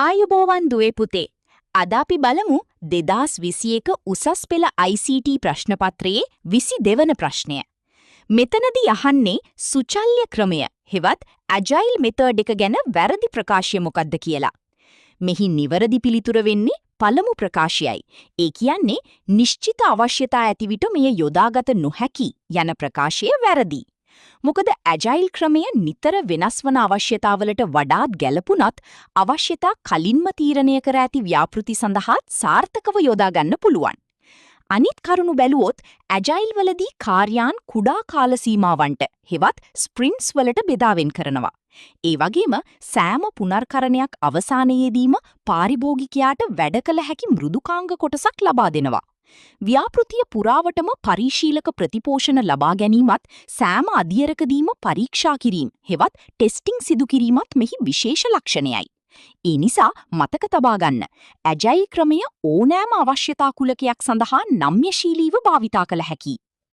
ආයුබෝවන් දුවේ පුතේ. අද අපි බලමු 2021 උසස් පෙළ ICT ප්‍රශ්නපත්‍රයේ 22 වන ප්‍රශ්නය. මෙතනදී අහන්නේ සුචල්්‍ය ක්‍රමය හෙවත් ඇජයිල් මෙතඩ් එක ගැන වැරදි ප්‍රකාශය මොකක්ද කියලා. මෙහි නිවැරදි පිළිතුර වෙන්නේ පළමු ප්‍රකාශයයි. ඒ කියන්නේ නිශ්චිත අවශ්‍යතා ඇති විට මෙය යොදාගත නොහැකි යන ප්‍රකාශය වැරදි. මොකද ඇජයිල් ක්‍රමය නිතර වෙනස් වන අවශ්‍යතාවලට වඩාත් ගැලපුණත් අවශ්‍යතා කලින්ම තීරණය කර ඇති ව්‍යාපෘති සඳහාත් සාර්ථකව යොදා ගන්න පුළුවන්. අනිත් කරුණු බැලුවොත් ඇජයිල් වලදී කාර්යයන් කුඩා කාල සීමාවන්ට හෙවත් ස්ප්‍රින්ට්ස් වලට බෙදාවෙන් කරනවා. ඒ වගේම සෑම පුනර්කරණයක් අවසානයේදීම පාරිභෝගිකයාට වැඩ කළ හැකි මෘදුකාංග කොටසක් ලබා දෙනවා. ව්‍යාපෘතිය පුරාවටම පරිශීලක ප්‍රතිපෝෂණ ලබා ගැනීමත් සෑම අධියරකදීම පරීක්ෂා කිරීම හෙවත් ටෙස්ටිං සිදු කිරීමත් මෙහි විශේෂ ලක්ෂණයයි. ඒ නිසා මතක තබා ගන්න ඇජයිල් ක්‍රමය ඕනෑම අවශ්‍යතා කුලකයක් සඳහා නම්‍යශීලීව භාවිතා කළ හැකියි.